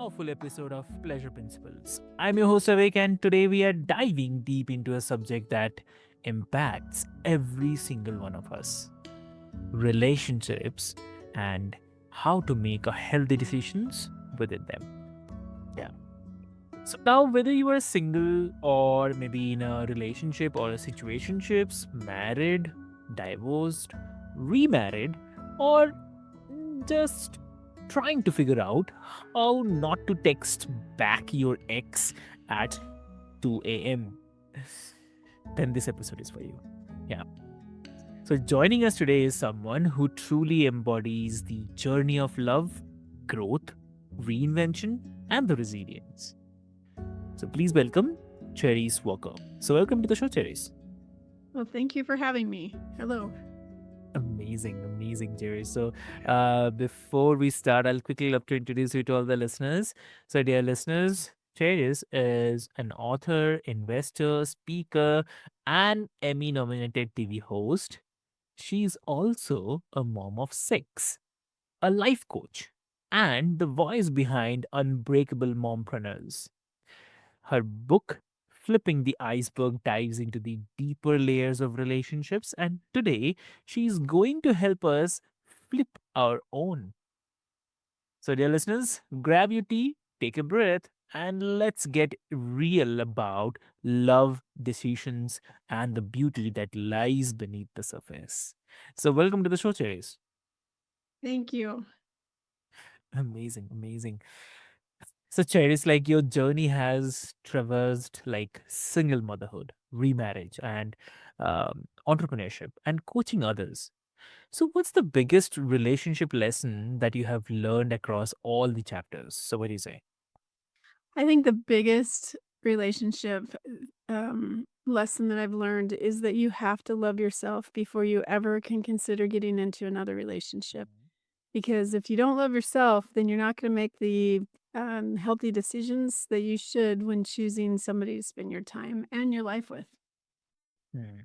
powerful episode of Pleasure Principles. I'm your host Avik, and today we are diving deep into a subject that impacts every single one of us: relationships and how to make a healthy decisions within them. Yeah. So now, whether you are single or maybe in a relationship or a situationships, married, divorced, remarried, or just trying to figure out how not to text back your ex at 2 a.m., then this episode is for you. Yeah. So, joining us today is someone who truly embodies the journey of love, growth, reinvention, and the resilience. So, please welcome Charisse Walker. So, welcome to the show, Charisse. Well, thank you for having me. Hello. Amazing, amazing, Jerry. So, before we start, I'll quickly love to introduce you to all the listeners. So, dear listeners, Cheris is an author, investor, speaker, and Emmy-nominated TV host. She's also a mom of six, a life coach, and the voice behind Unbreakable Mompreneurs. Her book, Flipping the Iceberg, dives into the deeper layers of relationships, and today she's going to help us flip our own. So, dear listeners, grab your tea, take a breath, and let's get real about love, decisions, and the beauty that lies beneath the surface. So, welcome to the show, Cherries. Thank you. Amazing, amazing. So, Cheris, like your journey has traversed like single motherhood, remarriage, and entrepreneurship, and coaching others. So, what's the biggest relationship lesson that you have learned across all the chapters? So, what do you say? I think the biggest relationship lesson that I've learned is that you have to love yourself before you ever can consider getting into another relationship. Because if you don't love yourself, then you're not going to make the healthy decisions that you should when choosing somebody to spend your time and your life with. Hmm,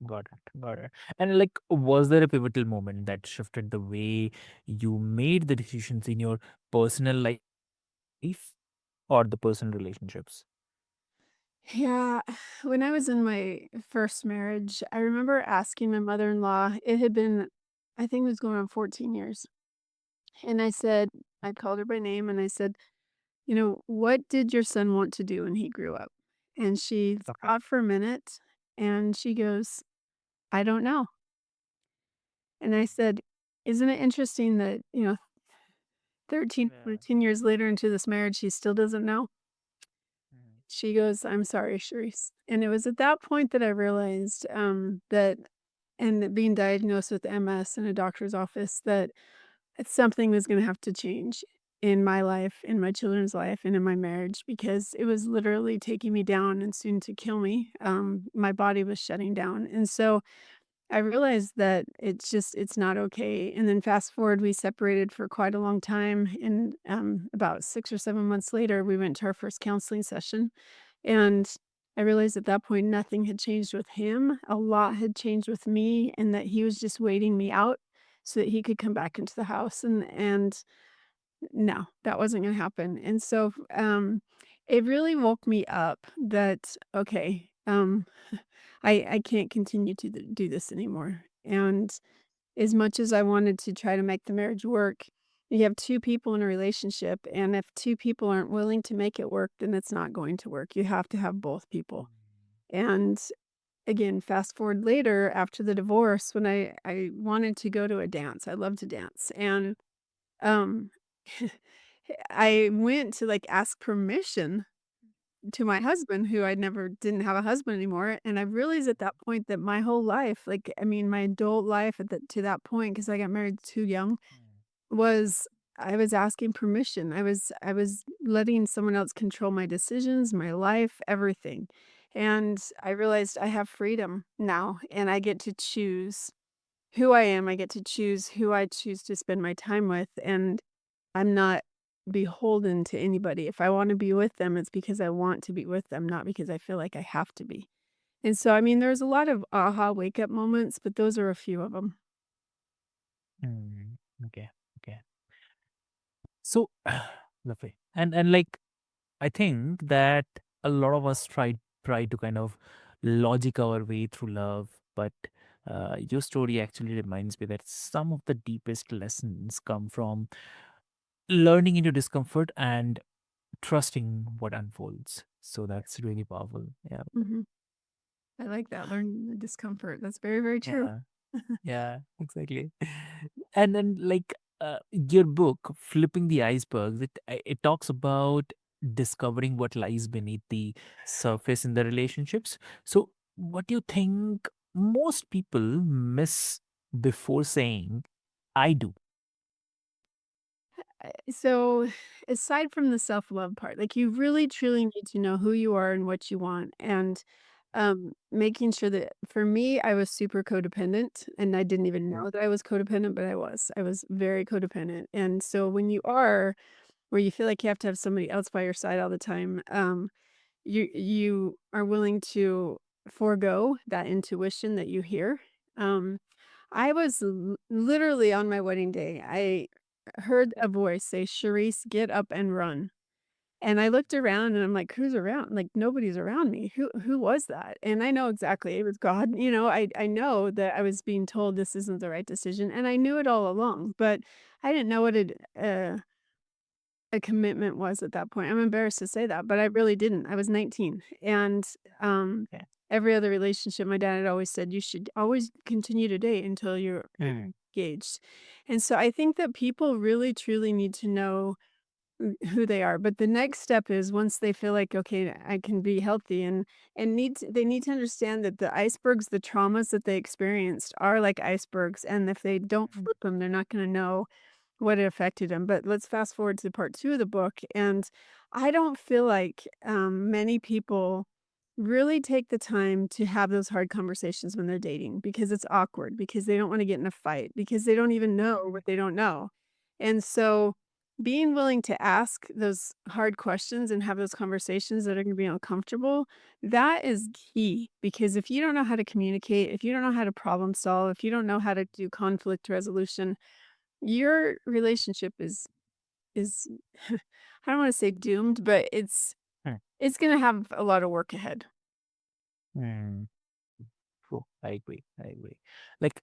got it, got it. And like, was there a pivotal moment that shifted the way you made the decisions in your personal life or the personal relationships? Yeah, when I was in my first marriage, I remember asking my mother in law, it had been, I think it was going on 14 years. And I said, I called her by name and I said, what did your son want to do when he grew up? And she Okay. thought for a minute and she goes, I don't know. And I said, isn't it interesting that, 13, Yeah. 14 years later into this marriage, she still doesn't know? Mhm. She goes, I'm sorry, Charisse. And it was at that point that I realized that, and being diagnosed with MS in a doctor's office, that something was going to have to change in my life, in my children's life, and in my marriage because it was literally taking me down and soon to kill me. My body was shutting down. And so I realized that it's not okay. And then fast forward, we separated for quite a long time. And about 6 or 7 months later, we went to our first counseling session. And I realized at that point, nothing had changed with him. A lot had changed with me, and that he was just waiting me out so that he could come back into the house. And no, that wasn't gonna happen, and so, it really woke me up that, okay, I can't continue to do this anymore, and as much as I wanted to try to make the marriage work, you have 2 people in a relationship, and if 2 people aren't willing to make it work, then it's not going to work. You have to have both people, and again, fast forward later after the divorce when I wanted to go to a dance. I love to dance, and, um I went to, like, ask permission to my husband, who I never didn't have a husband anymore, and I realized at that point that my whole life, like, I mean, my adult life at that to that point, because I got married too young, was I was asking permission. I was letting someone else control my decisions, my life, everything, and I realized I have freedom now, and I get to choose who I am. I get to choose who I choose to spend my time with, and I'm not beholden to anybody. If I wanna be with them, it's because I want to be with them, not because I feel like I have to be. And so, I mean, there's a lot of aha wake up moments, but those are a few of them. Mm, okay, okay. So, Lovely. And like I think that a lot of us try to kind of logic our way through love, but your story actually reminds me that some of the deepest lessons come from learning into discomfort and trusting what unfolds. So that's really powerful. Yeah. Mhm. I like that, learning the discomfort. That's very, very true. Yeah. Yeah, exactly. And then like your book, Flipping the Iceberg, it talks about discovering what lies beneath the surface in the relationships. So what do you think most people miss before saying I do? So, aside from the self-love part, like, you really truly need to know who you are and what you want, and, making sure that for me, I was super codependent, and I didn't even know that I was codependent, but I was. I was very codependent, and so when you are where you feel like you have to have somebody else by your side all the time, you are willing to forego that intuition that you hear. Um, I was literally on my wedding day. I heard a voice say, "Charisse, get up and run." And I looked around and I'm like, "Who's around?" Like nobody's around me. Who was that? And I know exactly it was God. I know that I was being told this isn't the right decision, and I knew it all along, but I didn't know what a commitment was at that point. I'm embarrassed to say that, but I really didn't. I was 19, and, um, Yeah. every other relationship, my dad had always said, "You should always continue to date until you're Mm. engaged." And so I think that people really truly need to know who they are, but the next step is once they feel like, "Okay, I can be healthy," they need to understand that the icebergs, the traumas that they experienced are like icebergs, and if they don't flip them, they're not gonna know what it affected him. But let's fast forward to part 2 of the book, and I don't feel like, many people really take the time to have those hard conversations when they're dating because it's awkward, because they don't wanna get in a fight, because they don't even know what they don't know. And so, being willing to ask those hard questions and have those conversations that are gonna be uncomfortable, that is key, because if you don't know how to communicate, if you don't know how to problem solve, if you don't know how to do conflict resolution, your relationship is I don't wanna say doomed, but Mm. it's gonna have a lot of work ahead. Mm. True. I agree. I agree. Like,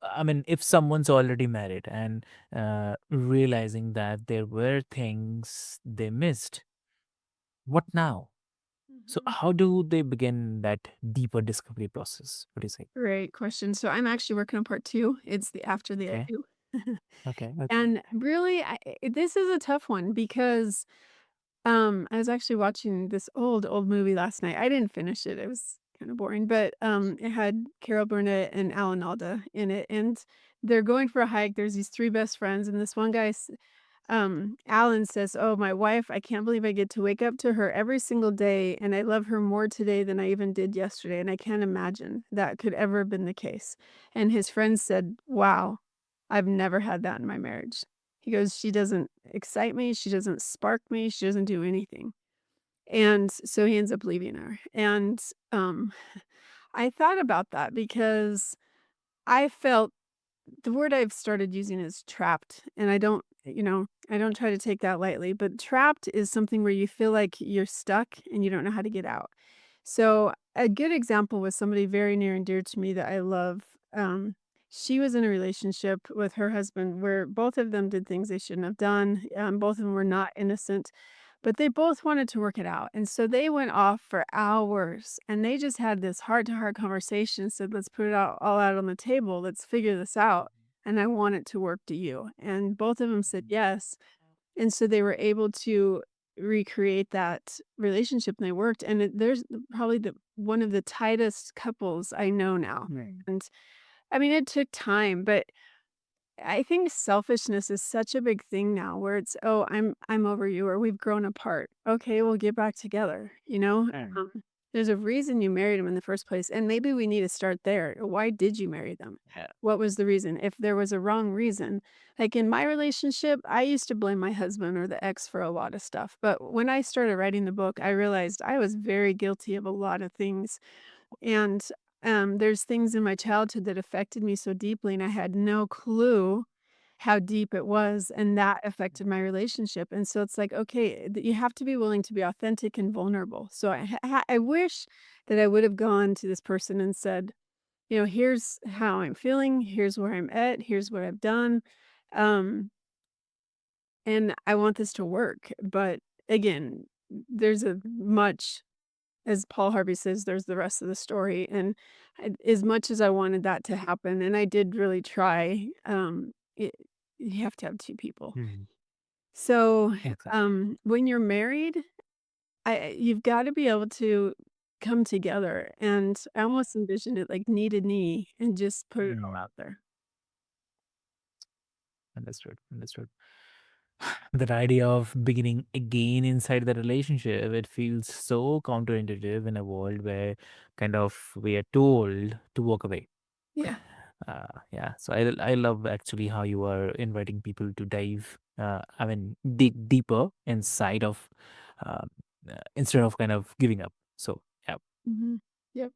I mean, if someone's already married and realizing that there were things they missed, what now? So, Mhm. how do they begin that deeper discovery process? What do you say? Great question. So I'm actually working on part 2. It's the after the I Okay. do. Okay. Okay. And really, this is a tough one because, I was actually watching this old movie last night. I didn't finish it. It was kinda boring, but, it had Carol Burnett and Alan Alda in it, and they're going for a hike. There's these 3 best friends, and this one guy Alan says, "Oh, my wife, I can't believe I get to wake up to her every single day, and I love her more today than I even did yesterday, and I can't imagine that could ever have been the case." And his friend said, "Wow, I've never had that in my marriage." He goes, "She doesn't excite me, she doesn't spark me, she doesn't do anything." And so he ends up leaving her. And um, I thought about that because I felt the word I've started using is trapped, and I don't try to take that lightly, but trapped is something where you feel like you're stuck and you don't know how to get out. So, a good example was somebody very near and dear to me that I love. She was in a relationship with her husband where both of them did things they shouldn't have done. Both of them were not innocent, but they both wanted to work it out. And so they went off for hours and they just had this heart to heart conversation, said, "Let's put it all out on the table. Let's figure this out. And I want it to work, do you?" And both of them said yes. And so they were able to recreate that relationship and they worked. And there's probably one of the tightest couples I know now. Right. And I mean, it took time, but I think selfishness is such a big thing now where it's, "Oh, I'm over you," or "We've grown apart." Okay, we'll get back together, you know? Mm. There's a reason you married him in the first place, and maybe we need to start there. Why did you marry them? Yeah. What was the reason? If there was a wrong reason, like in my relationship, I used to blame my husband or the ex for a lot of stuff, but when I started writing the book, I realized I was very guilty of a lot of things, and, there's things in my childhood that affected me so deeply, and I had no clue, how deep it was, and that affected my relationship, and so it's like, okay, you have to be willing to be authentic and vulnerable. So I wish that I would have gone to this person and said, "Here's how I'm feeling, here's where I'm at, here's what I've done, um, and I want this to work." But again, there's a much as Paul Harvey says, there's the rest of the story, and as much as I wanted that to happen, and I did really try, it you have to have 2 people. Mhm. So, Exactly. when you're married, you've gotta be able to come together, and I almost envision it like knee to knee and just put it all Mm. out there. Understood. Understood. That idea of beginning again inside the relationship, it feels so counterintuitive in a world where kind of we are told to walk away. Yeah. Yeah, so I love actually how you are inviting people to dive, I mean, dig deeper inside of, um, instead of kind of giving up. So yeah, Mhm. Yep.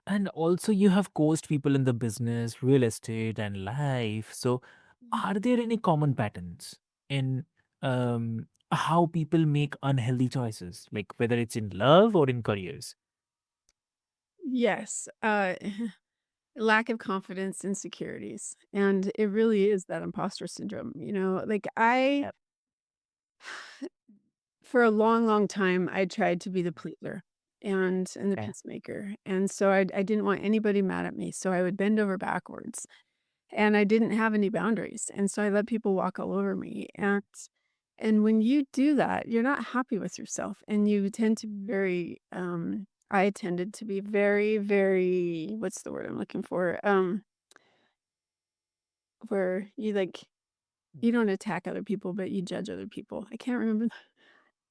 and also you have coached people in the business, real estate, and life. So are there any common patterns in how people make unhealthy choices, like whether it's in love or in careers? Yes, lack of confidence, insecurities, and it really is that imposter syndrome, like, Yeah. for a long, long time, I tried to be the pleaser and the Okay. peacemaker, and so I didn't want anybody mad at me, so I would bend over backwards, and I didn't have any boundaries, and so I let people walk all over me, and when you do that, you're not happy with yourself, and you tend to be very, I tended to be very, very what's the word I'm looking for? Where you don't attack other people, but you judge other people. I can't remember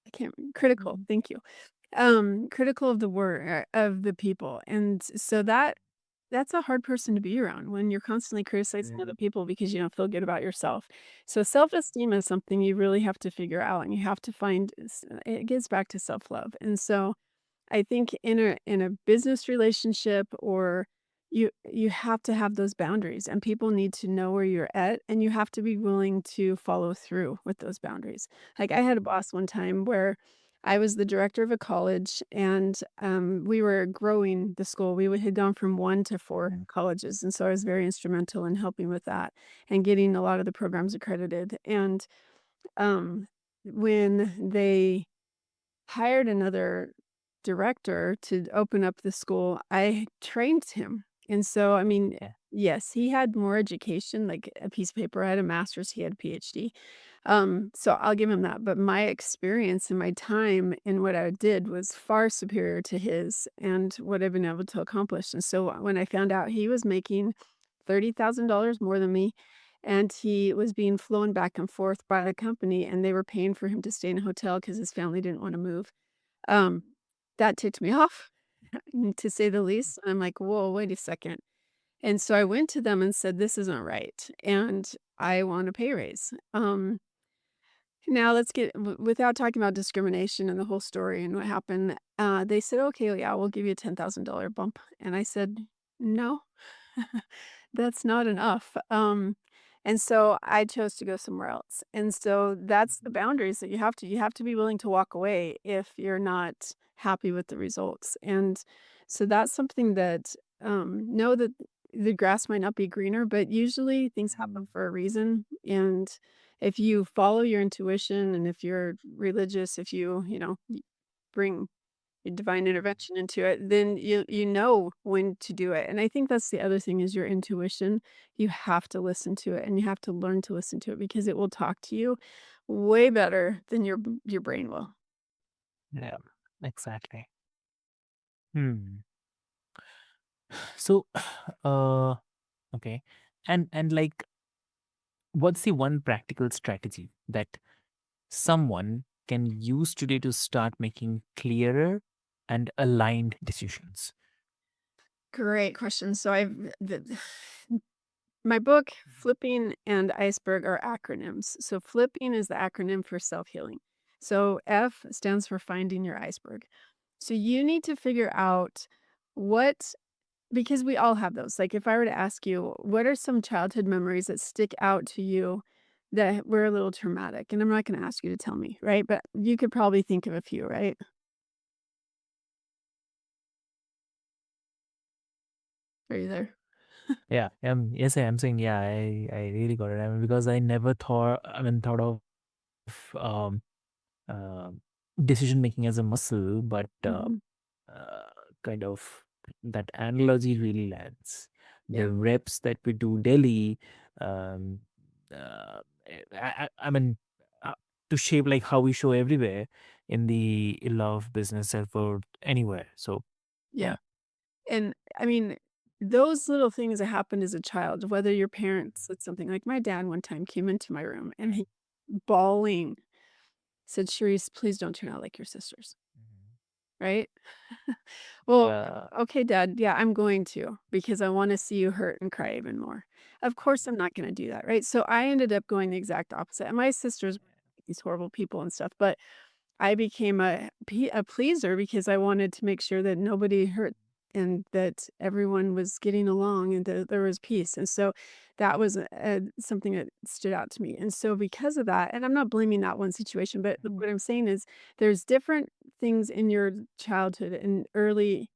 I can't critical, Mhm. thank you. Critical of the word of the people, and so that's a hard person to be around when you're constantly criticizing other people because you don't feel good about yourself. So self-esteem is something you really have to figure out, and you have to find it gets back to self-love. And so I think in a business relationship or you have to have those boundaries and people need to know where you're at and you have to be willing to follow through with those boundaries. Like I had a boss one time where I was the director of a college and we were growing the school. Had gone from 1 to 4 colleges. And so I was very instrumental in helping with that and getting a lot of the programs accredited. And um, when they hired another director to open up the school, I trained him. And so, I mean, Yeah. yes, he had more education, like a piece of paper. I had a master's, he had a PhD. So I'll give him that. But my experience and my time in what I did was far superior to his and what I've been able to accomplish. And so when I found out he was making $30,000 more than me, and he was being flown back and forth by the company, and they were paying for him to stay in a hotel because his family didn't wanna move. Um, that ticked me off, to say the least. I'm like, "Whoa, wait a second." And so I went to them and said, "This isn't right, and I want a pay raise." Now let's get without talking about discrimination and the whole story and what happened, they said, "Okay, yeah, we'll give you a $10,000 bump." And I said, "No." That's not enough, and so I chose to go somewhere else, and so that's the boundaries that you have to be willing to walk away if you're not happy with the results, and so that's something that, know that the grass might not be greener, but usually things happen for a reason, and if you follow your intuition and if you're religious, if bring divine intervention into it, then you know when to do it. And I think that's the other thing is your intuition. You have to listen to it and you have to learn to listen to it because it will talk to you way better than your brain will. Yeah, exactly. Hmm. So, uh, okay, and like, what's the one practical strategy that someone can use today to start making clearer and aligned decisions? Great question. So my book, Flipping and Iceberg are acronyms. So flipping is the acronym for self-healing. So F stands for finding your iceberg. So you need to figure out what because we all have those. Like, if I were to ask you, what are some childhood memories that stick out to you that were a little traumatic? And I'm not gonna ask you to tell me, right? But you could probably think of a few, right? Are you there? Yeah, yes, I'm saying, yeah, I really got it. I mean, because I never thought of um, uh, decision making as a muscle, but Mhm. uh, kind of that analogy really lands. Yeah. The reps that we do daily, um, uh, I mean, uh, to shape like how we show everywhere in the love, business, effort, anywhere. So, Yeah. yeah. And I mean, those little things that happened as a child, whether your parents said something like my dad one time came into my room and he bawling said, "Charisse, please don't turn out like your sisters." Mhm. Right? Well, Uh, okay, dad, yeah, I'm going to because I want to see you hurt and cry even more. Of course, I'm not going to do that, right? So I ended up going the exact opposite. And my sisters were these horrible people and stuff, but I became a pleaser because I wanted to make sure that nobody hurt and that everyone was getting along and that there was peace. And so that was something that stood out to me. And so because of that, and I'm not blaming that one situation, but what I'm saying is there's different things in your childhood and early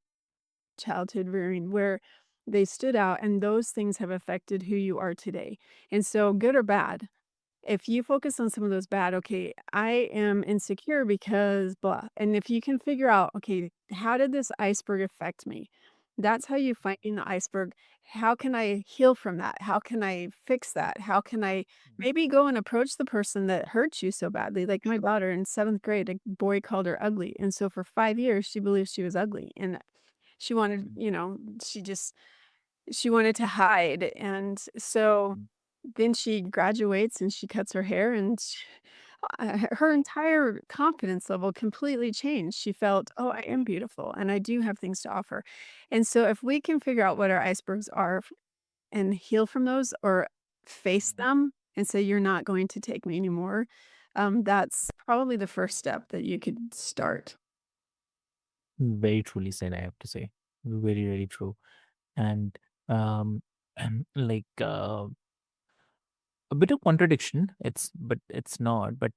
childhood rearing where they stood out and those things have affected who you are today. And so good or bad, if you focus on some of those bad, okay, I am insecure because blah. And if you can figure out, okay, how did this iceberg affect me? That's how you find the iceberg. How can I heal from that? How can I fix that? How can I maybe go and approach the person that hurt you so badly? Like my daughter in seventh grade, a boy called her ugly. And so for 5 years, she believed she was ugly. And she wanted, she just she wanted to hide, and so then she graduates and she cuts her hair and her entire confidence level completely changed. She felt, "Oh, I am beautiful and I do have things to offer." And so if we can figure out what our icebergs are and heal from those or face them and say, "You're not going to take me anymore," that's probably the first step that you could start. Very truly said, I have to say. Very, very true. And um and like a bit of contradiction, but it's not. But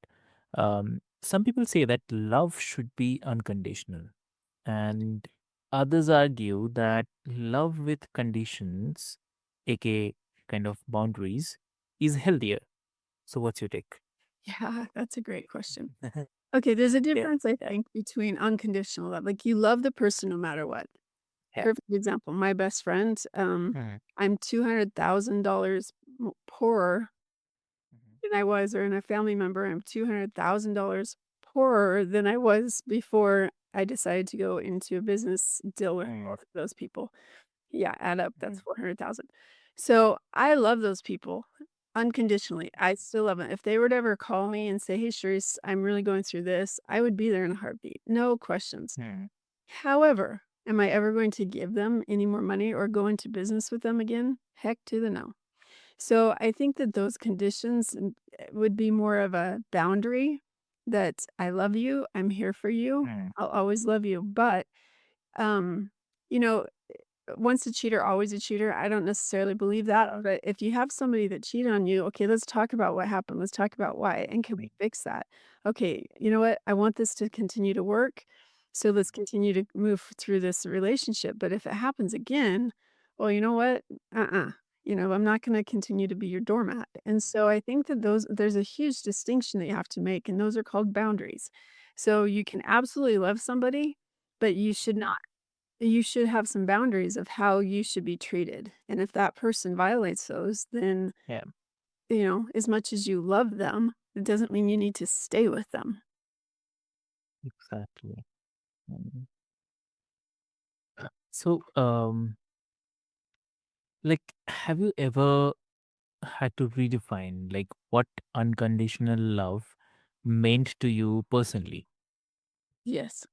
some people say that love should be unconditional, and others argue that love with conditions, aka kind of boundaries, is healthier. So what's your take? Yeah, that's a great question. Okay, there's a Yeah. difference, I Yeah. think, between unconditional love, like, you love the person no matter what. Yeah. Perfect example, my best friend, Mhm. I'm $200,000 poorer Mhm. than I was, or in a family member, I'm $200,000 poorer than I was before I decided to go into a business deal with both of those people. Yeah, add up, that's Mhm. 400,000. So, I love those people unconditionally. I still love them. If they were to ever call me and say, "Hey, Sharice, I'm really going through this," I would be there in a heartbeat, no questions. Mhm. However, am I ever going to give them any more money or go into business with them again? Heck to the no. So, I think that those conditions would be more of a boundary that I love you, I'm here for you, Mhm. I'll always love you, but, um, you know, once a cheater, always a cheater. I don't necessarily believe that, but if you have somebody that cheated on you, okay, let's talk about what happened. Let's talk about why, and can we fix that? Okay, you know what? I want this to continue to work, so let's continue to move through this relationship. But if it happens again, well, you know what? Uh-uh. I'm not going to continue to be your doormat. And so I think that there's a huge distinction that you have to make, and those are called boundaries. So you can absolutely love somebody, but you should have some boundaries of how you should be treated, and if that person violates those, then, Yeah. as much as you love them, it doesn't mean you need to stay with them. Exactly. Mhm. So, like, have you ever had to redefine like what unconditional love meant to you personally? Yes,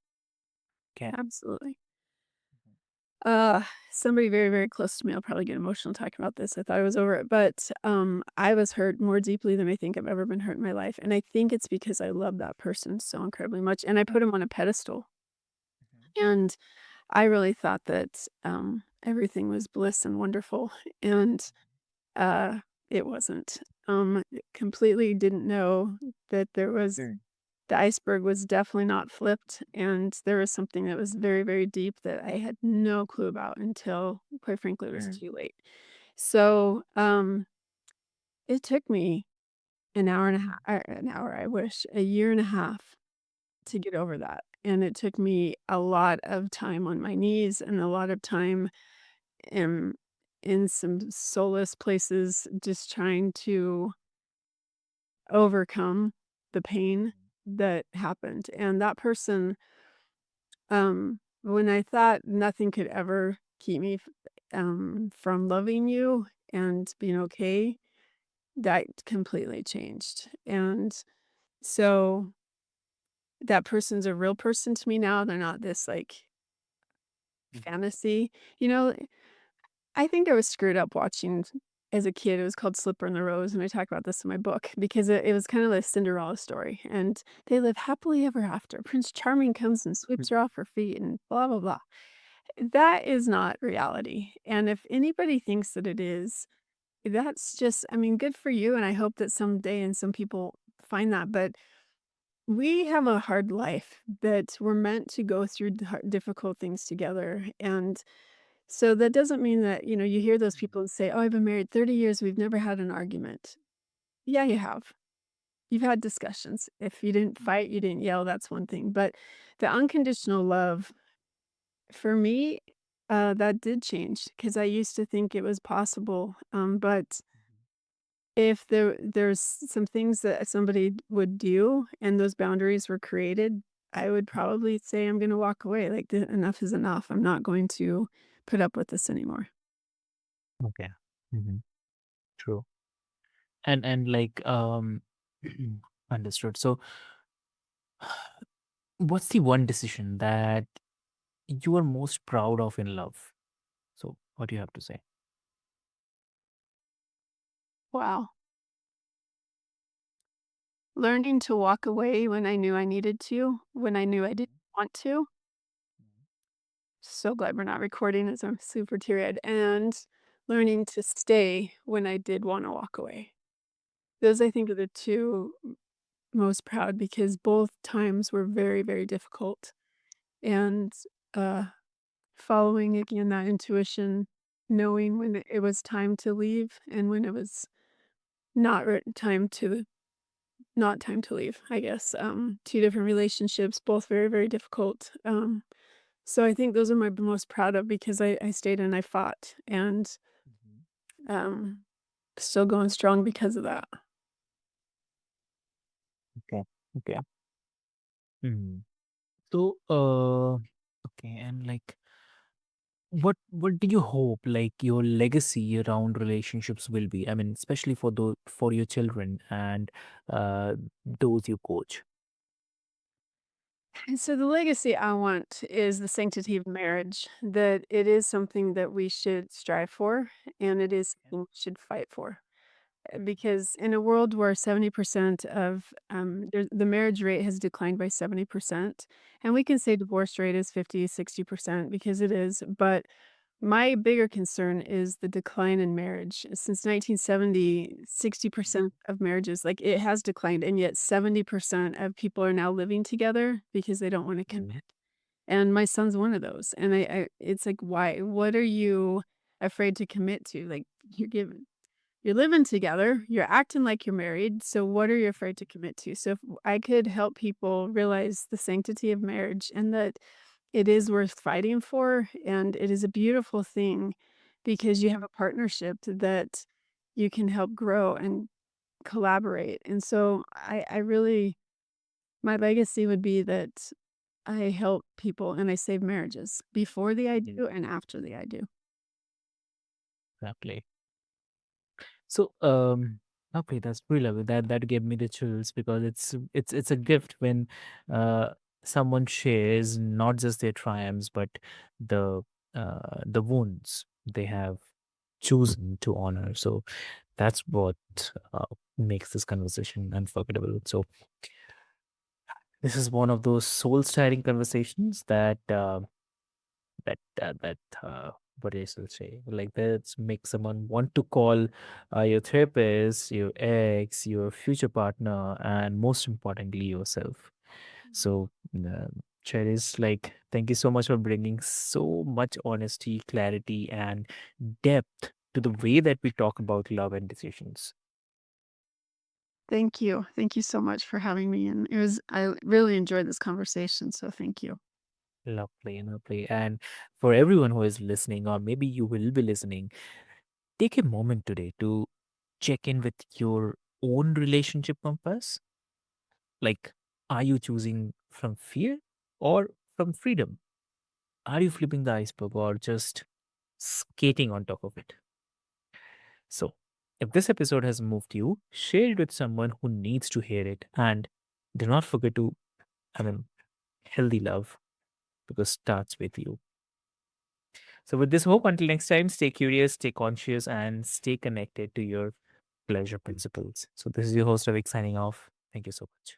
Okay. absolutely. Uh, Somebody very, very close to me, I'll probably get emotional talking about this, I thought I was over it, but, I was hurt more deeply than I think I've ever been hurt in my life, and I think it's because I love that person so incredibly much, and I put him on a pedestal, and I really thought that, everything was bliss and wonderful, and, uh, it wasn't. Completely didn't know that the iceberg was definitely not flipped, and there was something that was very, very deep that I had no clue about until, quite frankly, it was too late. So, it took me an hour and a half, an hour, I wish, a year and a half to get over that, and it took me a lot of time on my knees and a lot of time in some solace places just trying to overcome the pain that happened, and that person, when I thought nothing could ever keep me from loving you and being okay, that completely changed, and so that person's a real person to me now, they're not this, like, fantasy. You know, I think I was screwed up watching as a kid, it was called Slipper in the Rose, and I talk about this in my book because it was kind of a Cinderella story, and they live happily ever after. Prince Charming comes and sweeps her off her feet and blah, blah, blah. That is not reality, and if anybody thinks that it is, that's just I mean, good for you, and I hope that someday and some people find that, but we have a hard life that we're meant to go through difficult things together, and so that doesn't mean that, you hear those people and say, "Oh, I've been married 30 years, we've never had an argument." Yeah, you have. You've had discussions. If you didn't fight, you didn't yell, that's one thing, but the unconditional love, for me, that did change because I used to think it was possible, but if there's some things that somebody would do and those boundaries were created, I would probably say I'm gonna walk away, like, "The enough is enough. I'm not going to put up with this anymore." Okay. Hmm. True. And like understood. So what's the one decision that you are most proud of in love? So what do you have to say? Wow. Learning to walk away when I knew I needed to, when I knew I didn't want to. So glad we're not recording as I'm super teary-eyed, and learning to stay when I did wanna walk away. Those, I think, are the 2 most proud because both times were very, very difficult, and, uh, following, again, that intuition, knowing when it was time to leave and when it was not time to leave, I guess, 2 different relationships, both very, very difficult, so I think those are my most proud of because I stayed and I fought and, Mhm. um, still going strong because of that. Okay. Okay. Mhm. So, okay, and like, what do you hope like your legacy around relationships will be? I mean, especially for those for your children and uh, those you coach. And so the legacy I want is the sanctity of marriage, that it is something that we should strive for, and it is Yeah. something we should fight for. Because in a world where 70% of the marriage rate has declined by 70%, and we can say divorce rate is 50, 60% because it is, but my bigger concern is the decline in marriage. Since 1970, Mhm. 60% of marriages, like it has declined, and yet 70% of people are now living together because they don't want to Mhm. commit. And my son's one of those. And it's like, why? What are you afraid to commit to? Like you're living together, you're acting like you're married, so what are you afraid to commit to? So if I could help people realize the sanctity of marriage and that it is worth fighting for, and it is a beautiful thing because you have a partnership that you can help grow and collaborate. And so I really my legacy would be that I help people and I save marriages before the I Yeah. do and after the I do. Exactly. So, okay, that's really lovely. That gave me the chills because it's a gift when uh someone shares not just their triumphs but the the wounds they have chosen to honor. So that's what makes this conversation unforgettable. So this is one of those soul stirring conversations that what I shall say. Like that make someone want to call your therapist, your ex, your future partner, and most importantly, yourself. So, Cherish, like, thank you so much for bringing so much honesty, clarity, and depth to the way that we talk about love and decisions. Thank you. Thank you so much for having me, and I really enjoyed this conversation, so thank you. Lovely, lovely. And for everyone who is listening, or maybe you will be listening, take a moment today to check in with your own relationship compass. Like, are you choosing from fear or from freedom? Are you flipping the iceberg or just skating on top of it? So, if this episode has moved you, share it with someone who needs to hear it. And do not forget to, I mean, healthy love because starts with you. So, with this hope, until next time, stay curious, stay conscious, and stay connected to your pleasure principles. So, this is your host, Avik, signing off. Thank you so much.